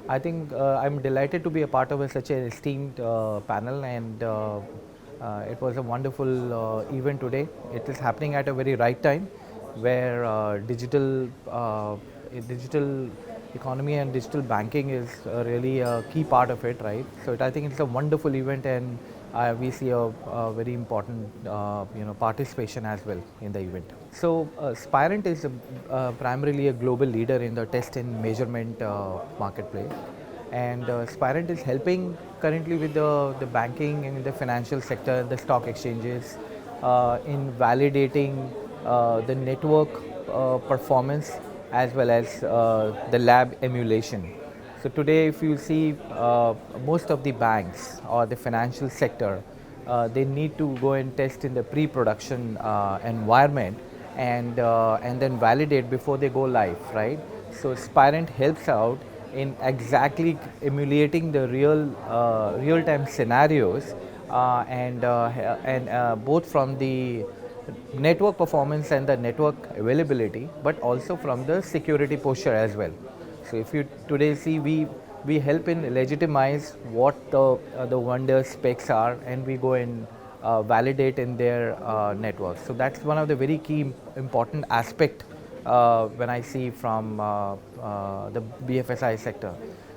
I think I'm delighted to be a part of such an esteemed panel, and it was a wonderful event today. It is happening at a very right time, where digital economy and digital banking is really a key part of it, right? So I think it's a wonderful event, and we see a very important participation as well in the event. So Spirent is primarily a global leader in the test and measurement marketplace, and Spirent is helping currently with the banking and the financial sector, the stock exchanges, in validating the network performance as well as the lab emulation. So today, if you see most of the banks or the financial sector, they need to go and test in the pre-production environment, and then validate before they go live, right? So Spirent helps out in exactly emulating the real-time scenarios, and both from the network performance and the network availability, but also from the security posture as well. So if you today see, we help in legitimize what the vendor specs are, and we go and validate in their network. So that's one of the very key important aspect when I see from the BFSI sector.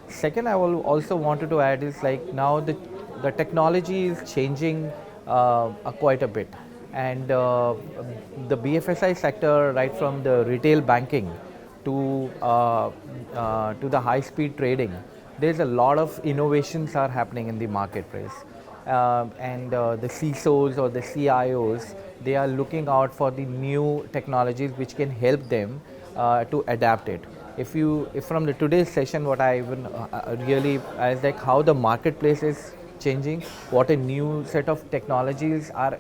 Second, I will also wanted to add is like now the technology is changing quite a bit, and the BFSI sector, right from the retail banking to the high speed trading, there's a lot of innovations are happening in the marketplace, and the CISOs or the CIOs, they are looking out for the new technologies which can help them to adapt it. If from the today's session, what I even really is like how the marketplace is changing, what a new set of technologies are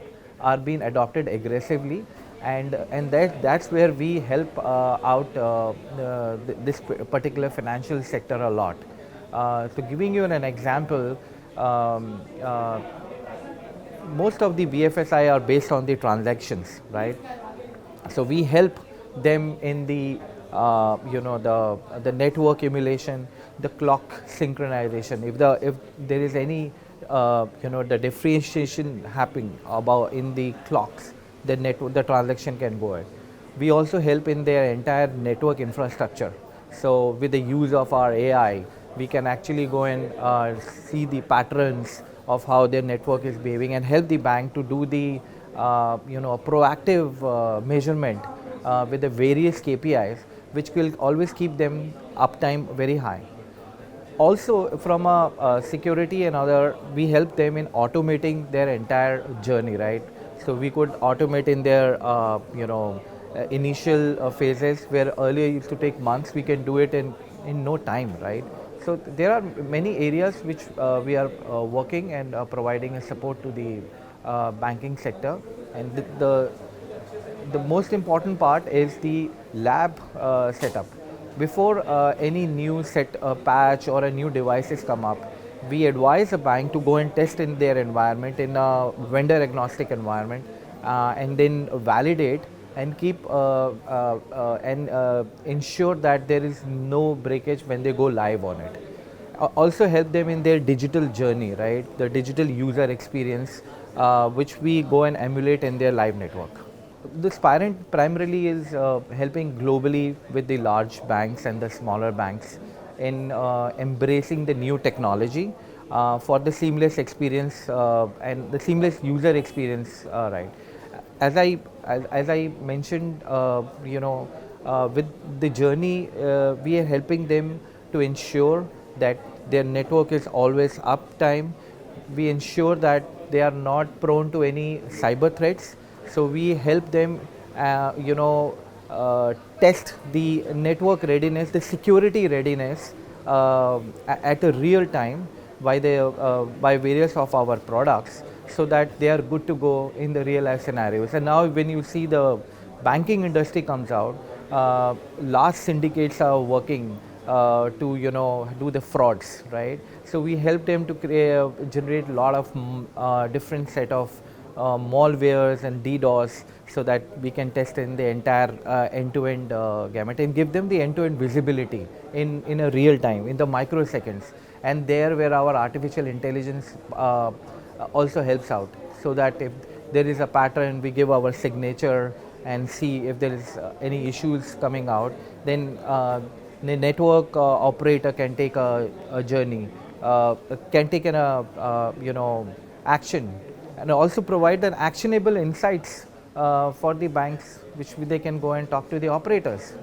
being adopted aggressively, and that's where we help out this particular financial sector a lot. So giving you an example, most of the BFSI are based on the transactions, right? So we help them in the the network emulation, the clock synchronization. If there is any the differentiation happening about in the clocks, the transaction can go ahead. We also help in their entire network infrastructure. So with the use of our AI, we can actually go and see the patterns of how their network is behaving, and help the bank to do the proactive measurement with the various KPIs, which will always keep them uptime very high. Also, from a security and other, we help them in automating their entire journey, right? So we could automate in their initial phases, where earlier used to take months, we can do it in no time, right? So there are many areas which we are working and providing a support to the banking sector, and the most important part is the lab setup. Before any new patch or a new devices come up, we advise a bank to go and test in their environment in a vendor agnostic environment, and then validate and keep and ensure that there is no breakage when they go live on it. Also help them in their digital journey, right? The digital user experience, which we go and emulate in their live network. The Spirent primarily is helping globally with the large banks and the smaller banks in embracing the new technology for the seamless experience and the seamless user experience, right? As I mentioned, with the journey, we are helping them to ensure that their network is always uptime. We ensure that they are not prone to any cyber threats. So we help them, test the network readiness, the security readiness at a real time by various of our products, so that they are good to go in the real life scenarios. And now when you see the banking industry comes out, large syndicates are working to do the frauds, right? So we help them to generate a lot of different set of malwares and DDoS, so that we can test in the entire end-to-end gamut and give them the end-to-end visibility in a real time, in the microseconds. And there where our artificial intelligence also helps out, so that if there is a pattern, we give our signature and see if there is any issues coming out, then the network operator can take a journey, can take an action, and also provide an actionable insights for the banks, which they can go and talk to the operators